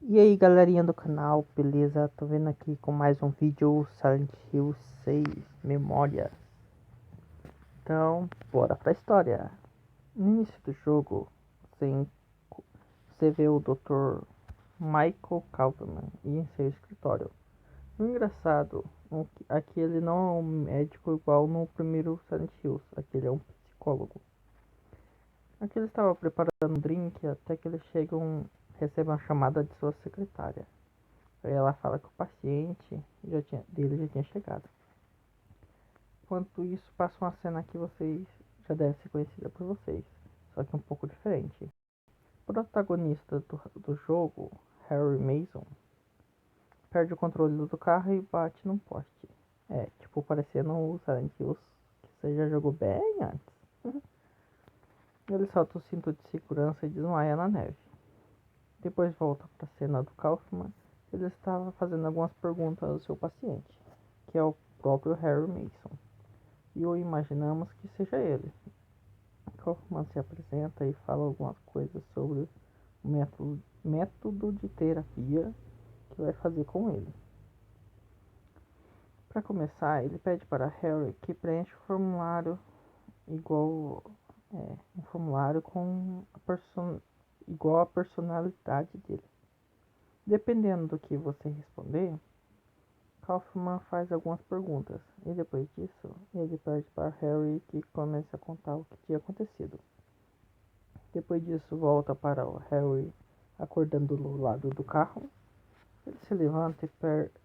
E aí galerinha do canal, beleza? Tô vendo aqui com mais um vídeo Silent Hill 6 Memória. Então, bora pra história. No início do jogo, você, você vê o Dr. Michael Kaufman em seu escritório. O engraçado, aqui ele não é um médico igual no primeiro Silent Hill, aqui ele é um psicólogo. Aqui ele estava preparando um drink até que ele recebe uma chamada de sua secretária. Aí ela fala que o paciente dele já tinha chegado. Enquanto isso, passa uma cena que vocês já deve ser conhecida por vocês, só que um pouco diferente. O protagonista do jogo, Harry Mason, perde o controle do carro e bate num poste. É, tipo parecendo o Silent Hills que você já jogou bem antes. Ele solta o cinto de segurança e desmaia na neve. Depois volta para a cena do Kaufman. Ele estava fazendo algumas perguntas ao seu paciente, que é o próprio Harry Mason, e o imaginamos que seja ele. Kaufman se apresenta e fala algumas coisas sobre o método de terapia que vai fazer com ele. Para começar, ele pede para Harry que preencha o formulário igual um formulário com igual a personalidade dele. Dependendo do que você responder, Kaufman faz algumas perguntas, e depois disso, ele pede para Harry que comece a contar o que tinha acontecido. Depois disso, volta para o Harry acordando do lado do carro. Ele se levanta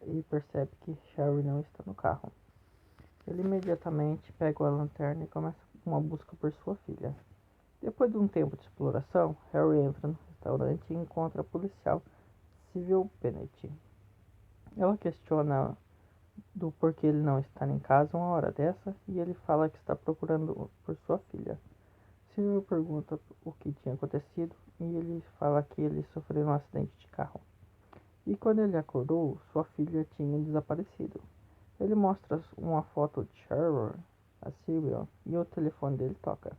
e percebe que Harry não está no carro. Ele imediatamente pega a lanterna e começa uma busca por sua filha. Depois de um tempo de exploração, Harry entra no restaurante e encontra a policial Sybil Bennett. Ela questiona do porquê ele não está em casa uma hora dessa, e ele fala que está procurando por sua filha. Silvio pergunta o que tinha acontecido e ele fala que ele sofreu um acidente de carro. E quando ele acordou, sua filha tinha desaparecido. Ele mostra uma foto de Trevor a Silvio e o telefone dele toca.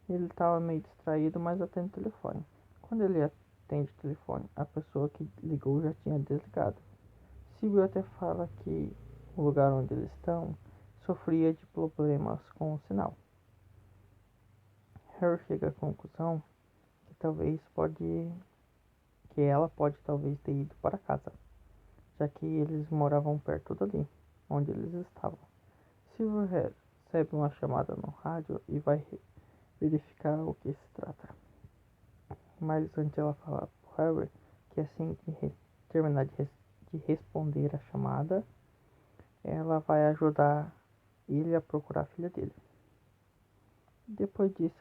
Ele estava meio distraído, mas atende o telefone. Quando ele atende o telefone, a pessoa que ligou já tinha desligado. Silvio até fala que o lugar onde eles estão sofria de problemas com o sinal. Harry chega à conclusão que ela pode talvez ter ido para casa, já que eles moravam perto dali, onde eles estavam. Silver recebe uma chamada no rádio e vai verificar o que se trata. Mas antes ela fala para Harry que assim que terminar de responder a chamada, ela vai ajudar ele a procurar a filha dele. Depois disso,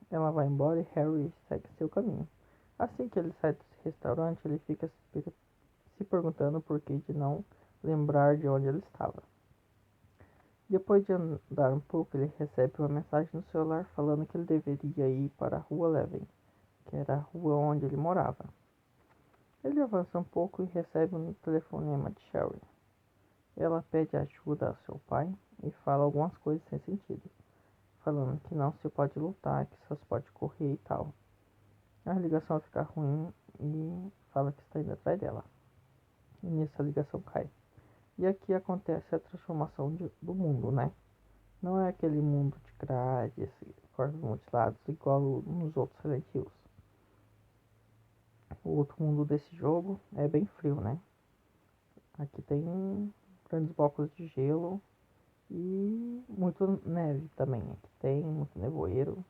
ela vai embora e Harry segue seu caminho. Assim que ele sai desse restaurante, ele fica se perguntando por que de não lembrar de onde ele estava. Depois de andar um pouco, ele recebe uma mensagem no celular falando que ele deveria ir para a Rua Leven, que era a rua onde ele morava. Ele avança um pouco e recebe um telefonema de Sherry. Ela pede ajuda ao seu pai e fala algumas coisas sem sentido, falando que não se pode lutar, que só se pode correr e tal. A ligação fica ruim e fala que está indo atrás dela. E nisso a ligação cai. E aqui acontece a transformação do mundo, né? Não é aquele mundo de grades, corpos mutilados, igual nos outros Silent Hills. O outro mundo desse jogo é bem frio, né? Aqui tem grandes blocos de gelo e muito neve também. Aqui tem muito nevoeiro,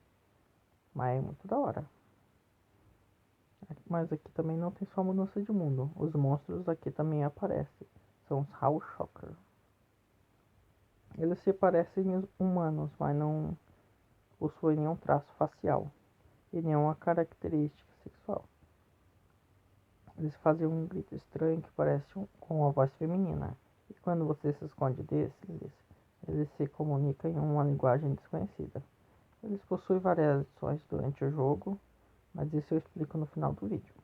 mas é muito da hora. Mas aqui também não tem só mudança de mundo. Os monstros aqui também aparecem. São os House Shocker. Eles se parecem humanos, mas não possuem nenhum traço facial e nenhuma característica sexual. Eles fazem um grito estranho que parece com uma voz feminina. E quando você se esconde deles, eles se comunicam em uma linguagem desconhecida. Eles possuem variações durante o jogo, mas isso eu explico no final do vídeo.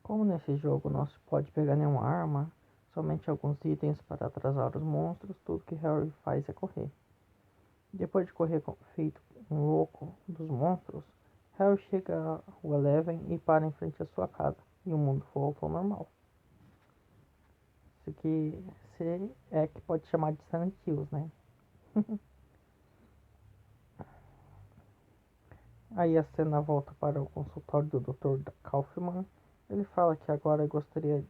Como nesse jogo não se pode pegar nenhuma arma, somente alguns itens para atrasar os monstros, tudo que Harry faz é correr. Depois de correr feito um louco dos monstros, Harry chega ao Eleven e para em frente à sua casa, e o mundo volta ao normal. Isso que se é que pode chamar de Silent Hills, né? Aí a cena volta para o consultório do Dr. Kaufman. Ele fala que agora gostaria de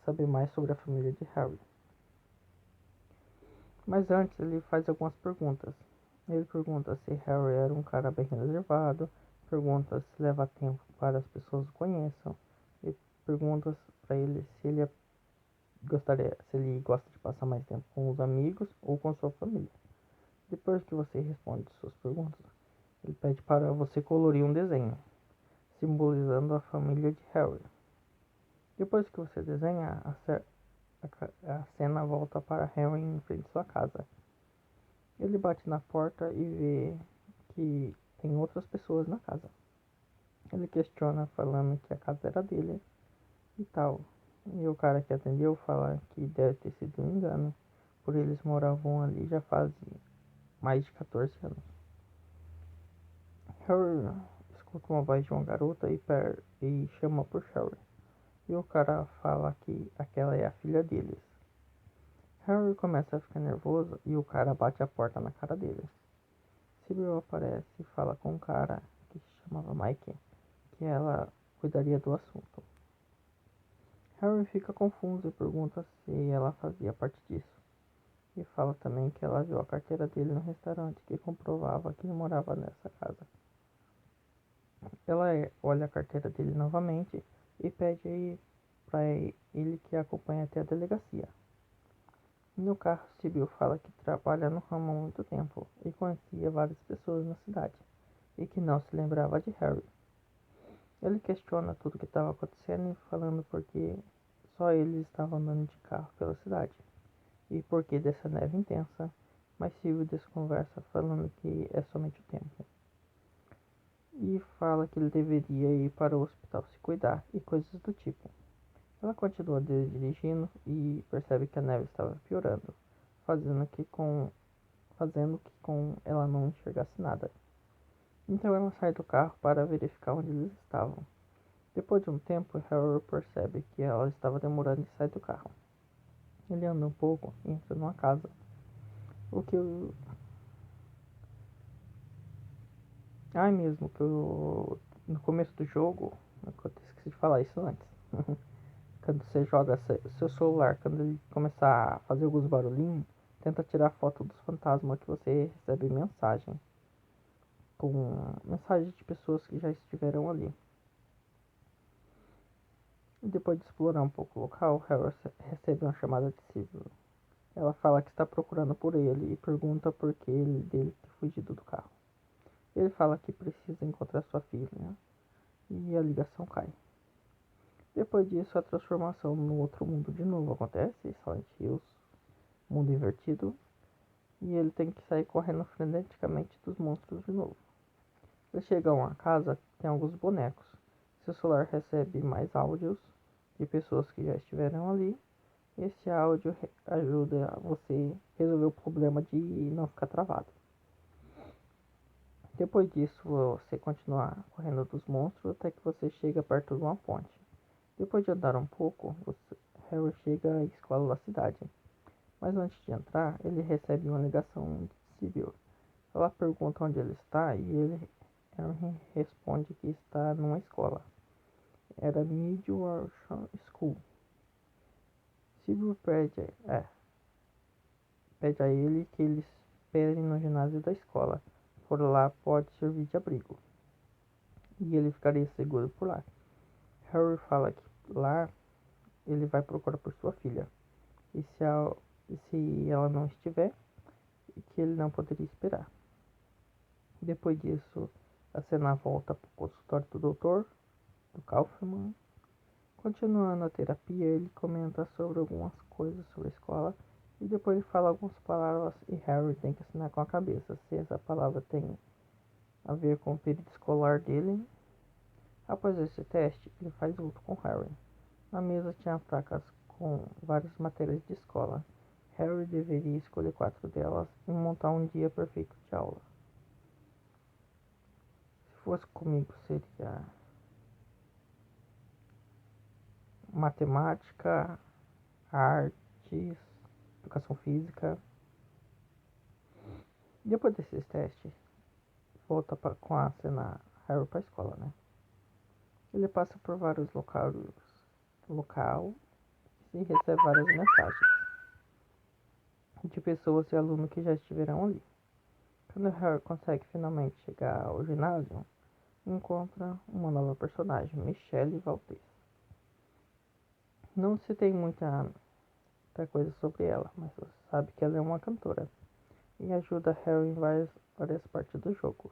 saber mais sobre a família de Harry. Mas antes ele faz algumas perguntas. Ele pergunta se Harry era um cara bem reservado, pergunta se leva tempo para as pessoas o conheçam, e pergunta para ele se ele gosta de passar mais tempo com os amigos ou com sua família. Depois que você responde suas perguntas, ele pede para você colorir um desenho, simbolizando a família de Harry. Depois que você desenha, a cena volta para Harry em frente à sua casa. Ele bate na porta e vê que tem outras pessoas na casa. Ele questiona falando que a casa era dele e tal. E o cara que atendeu fala que deve ter sido um engano, por eles moravam ali já faz mais de 14 anos. Harry escuta uma voz de uma garota e chama por Harry. E o cara fala que aquela é a filha deles. Harry começa a ficar nervoso e o cara bate a porta na cara dele. Sybil aparece e fala com um cara que se chamava Mike que ela cuidaria do assunto. Harry fica confuso e pergunta se ela fazia parte disso. E fala também que ela viu a carteira dele no restaurante que comprovava que ele morava nessa casa. Ela olha a carteira dele novamente e pede para ele que a acompanhe até a delegacia. No carro, Sybil fala que trabalha no ramo há muito tempo e conhecia várias pessoas na cidade e que não se lembrava de Harry. Ele questiona tudo o que estava acontecendo e falando porque só eles estavam andando de carro pela cidade e porquê dessa neve intensa, mas Sybil desconversa falando que é somente o tempo. E fala que ele deveria ir para o hospital se cuidar e coisas do tipo. Ela continua dirigindo e percebe que a neve estava piorando, fazendo que com ela não enxergasse nada. Então ela sai do carro para verificar onde eles estavam. Depois de um tempo, Harry percebe que ela estava demorando e sai do carro. Ele anda um pouco e entra numa casa. O que eu... mesmo que eu... No começo do jogo, eu esqueci de falar isso antes. Quando você joga seu celular, quando ele começar a fazer alguns barulhinhos, tenta tirar foto dos fantasmas que você recebe mensagem. Com mensagem de pessoas que já estiveram ali. E depois de explorar um pouco o local, Harry recebe uma chamada de Sybil. Ela fala que está procurando por ele e pergunta por que dele ter fugido do carro. Ele fala que precisa encontrar sua filha e a ligação cai. Depois disso, a transformação no outro mundo de novo acontece, Silent Hills, mundo invertido, e ele tem que sair correndo freneticamente dos monstros de novo. Eles chegam a uma casa que tem alguns bonecos. Seu celular recebe mais áudios de pessoas que já estiveram ali. Esse áudio ajuda você a resolver o problema de não ficar travado. Depois disso, você continua correndo dos monstros até que você chega perto de uma ponte. Depois de andar um pouco, Harry chega à escola da cidade. Mas antes de entrar, ele recebe uma ligação de Sybil. Ela pergunta onde ele está e Harry responde que está numa escola. Era Midway School. Sybil pede a ele que eles esperem no ginásio da escola. Por lá pode servir de abrigo. E ele ficaria seguro por lá. Harry fala que lá ele vai procurar por sua filha. E se ela não estiver, que ele não poderia esperar. Depois disso, a cena volta para o consultório do doutor, do Kaufman. Continuando a terapia, ele comenta sobre algumas coisas sobre a escola e depois ele fala algumas palavras e Harry tem que assinar com a cabeça se essa palavra tem a ver com o período escolar dele. Após esse teste, ele faz luto com Harry. Na mesa tinha placas com várias matérias de escola. Harry deveria escolher 4 delas e montar um dia perfeito de aula. fosse comigo seria matemática, artes, educação física. Depois desses testes, volta com a cena Harry pra escola, né? Ele passa por vários local e recebe várias mensagens de pessoas e alunos que já estiveram ali. Quando Harry consegue finalmente chegar ao ginásio, encontra uma nova personagem, Michelle Valdez. Não se tem muita coisa sobre ela, mas você sabe que ela é uma cantora e ajuda Harry em várias partes do jogo.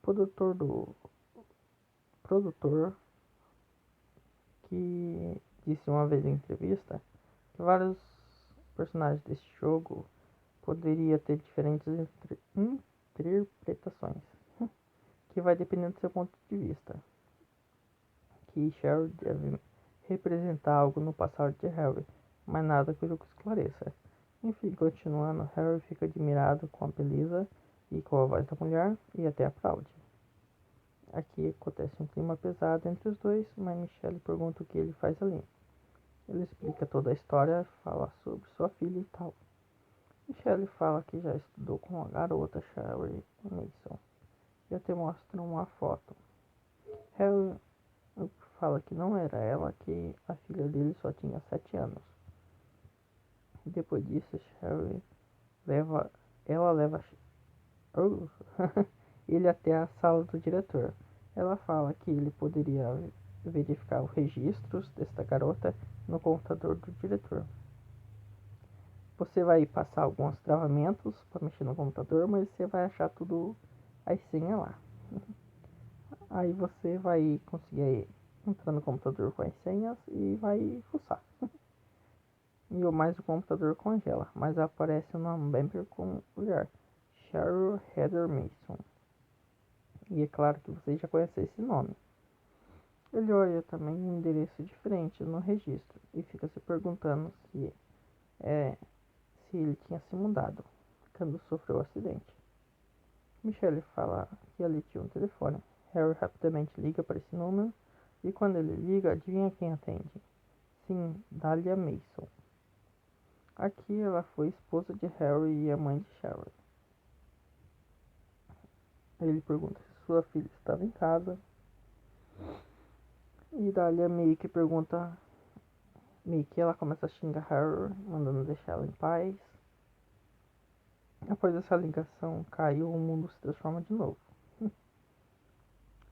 O produtor que disse uma vez em entrevista que vários personagens desse jogo poderia ter diferentes interpretações, que vai dependendo do seu ponto de vista. Que Cheryl deve representar algo no passado de Harry, mas nada que o jogo esclareça. Enfim, continuando, Harry fica admirado com a beleza e com a voz da mulher e até aplaude. Aqui acontece um clima pesado entre os dois, mas Michelle pergunta o que ele faz ali. Ele explica toda a história, fala sobre sua filha e tal. Michelle fala que já estudou com a garota Sherry Mason e até mostra uma foto. Harry fala que não era ela, que a filha dele só tinha 7 anos. Depois disso, Sherry ela leva ele até a sala do diretor. Ela fala que ele poderia verificar os registros desta garota no computador do diretor. Você vai passar alguns travamentos para mexer no computador, mas você vai achar tudo as senhas lá. Aí você vai conseguir entrar no computador com as senhas e vai fuçar. E mais o computador congela, mas aparece uma bumper com mulher, Cheryl Heather Mason. E é claro que você já conhece esse nome. Ele olha também um endereço diferente no registro e fica se perguntando é, se ele tinha se mudado quando sofreu o acidente. Michelle fala que ali tinha um telefone. Harry rapidamente liga para esse número e quando ele liga, adivinha quem atende? Sim, Dahlia Mason. Aqui ela foi esposa de Harry e a mãe de Cheryl. Ele pergunta se sua filha estava em casa e Dahlia meio que ela começa a xingar Harry, mandando deixar ela em paz. Após essa ligação caiu, o mundo se transforma de novo.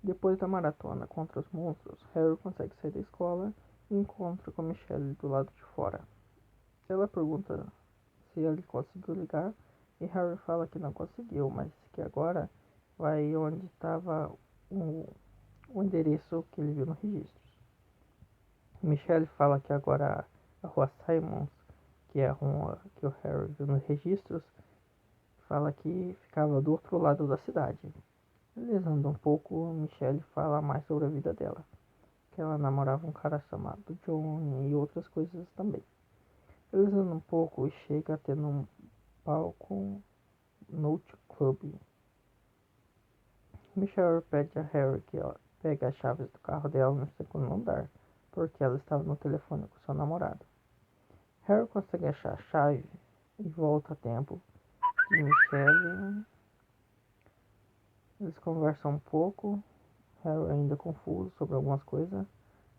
Depois da maratona contra os monstros, Harry consegue sair da escola e encontra com Michelle do lado de fora. Ela pergunta se ele conseguiu ligar e Harry fala que não conseguiu, mas que agora vai onde estava o endereço que ele viu no registro. Michelle fala que agora a rua Simons, que é a rua que o Harry viu nos registros, fala que ficava do outro lado da cidade. Eles andam um pouco, Michelle fala mais sobre a vida dela, que ela namorava um cara chamado John e outras coisas também. Eles andam um pouco e chega até num palco Note Club. Michelle pede a Harry que ela pegue as chaves do carro dela no segundo andar, porque ela estava no telefone com seu namorado. Harry consegue achar a chave e volta a tempo. E Michelle, eles conversam um pouco. Harry, ainda confuso sobre algumas coisas,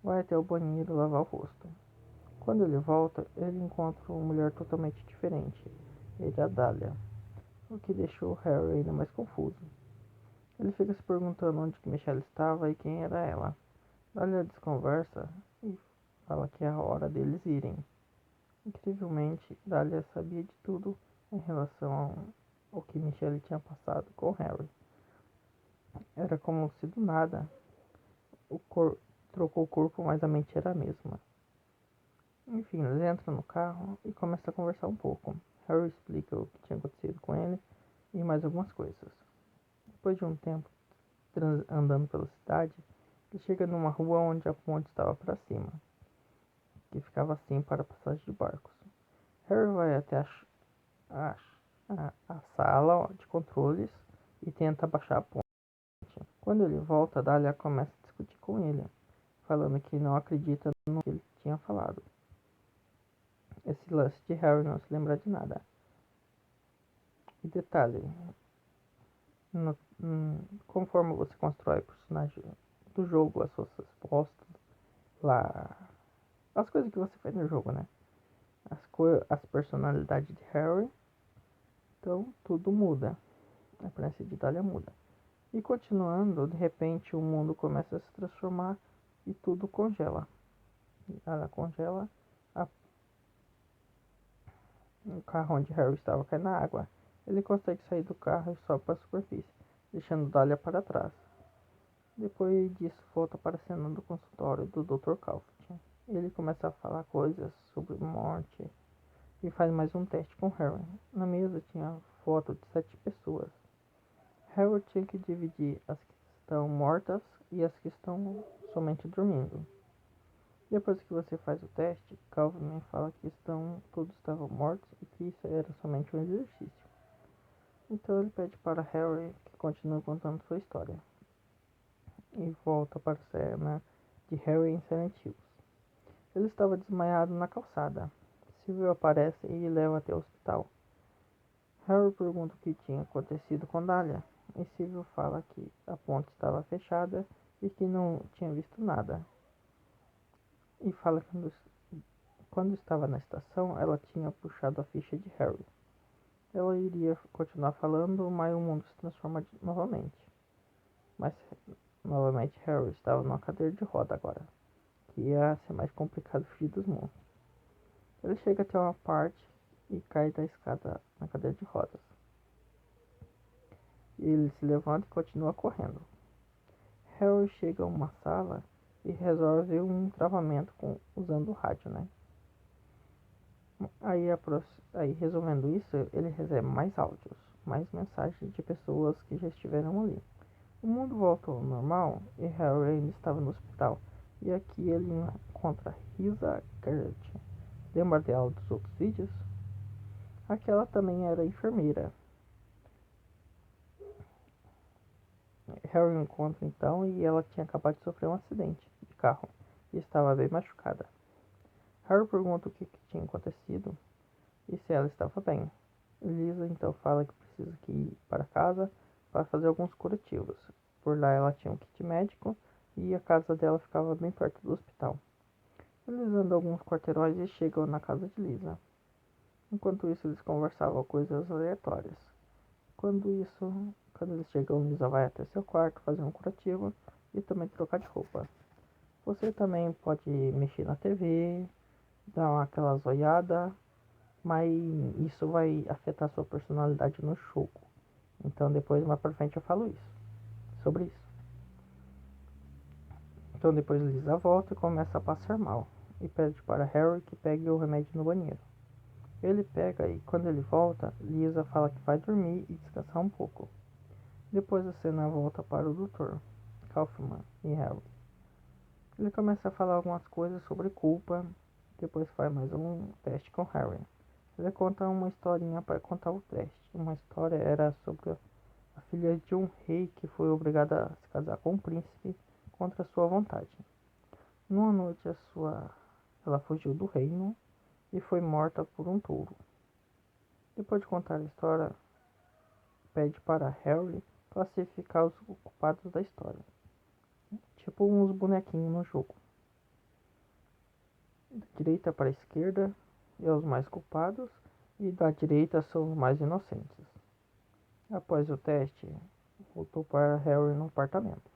vai até o banheiro lavar o rosto. Quando ele volta, ele encontra uma mulher totalmente diferente. Ele é a Dahlia, o que deixou Harry ainda mais confuso. Ele fica se perguntando onde que Michelle estava e quem era ela. Dahlia desconversa e fala que é a hora deles irem. Incrivelmente, Dahlia sabia de tudo em relação ao que Michelle tinha passado com Harry. Era como se do nada o trocou o corpo, mas a mente era a mesma. Enfim, eles entram no carro e começam a conversar um pouco. Harry explica o que tinha acontecido com ele e mais algumas coisas. Depois de um tempo andando pela cidade, ele chega numa rua onde a ponte estava para cima, que ficava assim para a passagem de barcos. Harry vai até a sala de controles e tenta baixar a ponte. Quando ele volta, Dahlia começa a discutir com ele, falando que não acredita no que ele tinha falado. Esse lance de Harry não se lembra de nada. E detalhe, conforme você constrói o personagem do jogo, as suas respostas, lá, as coisas que você faz no jogo, né? As personalidades de Harry, então tudo muda. A aparência de Dahlia muda. E continuando, de repente o mundo começa a se transformar e tudo congela. Ela congela o carro onde Harry estava cai na água. Ele consegue sair do carro e sobe para a superfície, deixando Dahlia para trás. Depois disso, volta para a cena do consultório do Dr. Calvin. Ele começa a falar coisas sobre morte e faz mais um teste com Harry. Na mesa tinha foto de 7 pessoas. Harry tinha que dividir as que estão mortas e as que estão somente dormindo. Depois que você faz o teste, Calvin fala que todos estavam mortos e que isso era somente um exercício. Então ele pede para Harry que continue contando sua história. E volta para a cena de Harry em Silent Hills. Ele estava desmaiado na calçada. Silvio aparece e leva até o hospital. Harry pergunta o que tinha acontecido com Dahlia, e Silvio fala que a ponte estava fechada e que não tinha visto nada. E fala que quando estava na estação, ela tinha puxado a ficha de Harry. Ela iria continuar falando, mas o mundo se transforma novamente. Mas novamente Harry estava numa cadeira de roda agora, que ia ser mais complicado fugir dos monstros. Ele chega até uma parte e cai da escada na cadeira de rodas. Ele se levanta e continua correndo. Harry chega a uma sala e resolve um travamento usando o rádio, né? Aí, resolvendo isso, ele recebe mais áudios, mais mensagens de pessoas que já estiveram ali. O mundo voltou ao normal e Harry ainda estava no hospital. E aqui ele encontra Risa Gert. Lembra dela dos outros vídeos? Aquela também era enfermeira. Harry encontra então e ela tinha acabado de sofrer um acidente de carro e estava bem machucada. Harry pergunta o que tinha acontecido e se ela estava bem. Lisa então fala que precisa ir para casa para fazer alguns curativos. Por lá ela tinha um kit médico e a casa dela ficava bem perto do hospital. Eles andam alguns quarteirões e chegam na casa de Lisa. Enquanto isso eles conversavam coisas aleatórias. Quando eles chegam, Lisa vai até seu quarto fazer um curativo e também trocar de roupa. Você também pode mexer na TV, dar aquela zoiada, mas isso vai afetar sua personalidade no jogo. Então depois mais pra frente eu falo sobre isso. Então depois Lisa volta e começa a passar mal e pede para Harry que pegue o remédio no banheiro. Ele pega e quando ele volta, Lisa fala que vai dormir e descansar um pouco. Depois a cena volta para o Dr. Kaufman e Harry. Ele começa a falar algumas coisas sobre culpa, depois faz mais um teste com Harry. Ele conta uma historinha para contar o teste. Uma história era sobre a filha de um rei que foi obrigada a se casar com um príncipe contra sua vontade. Numa noite ela fugiu do reino e foi morta por um touro. Depois de contar a história, pede para Harry classificar os culpados da história. Tipo uns bonequinhos no jogo. Da direita para a esquerda é os mais culpados e da direita são os mais inocentes. Após o teste, voltou para Harry no apartamento.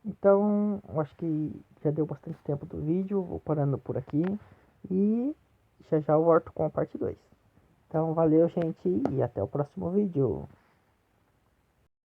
Então, eu acho que já deu bastante tempo do vídeo, vou parando por aqui e já já volto com a parte 2. Então, valeu, gente, e até o próximo vídeo.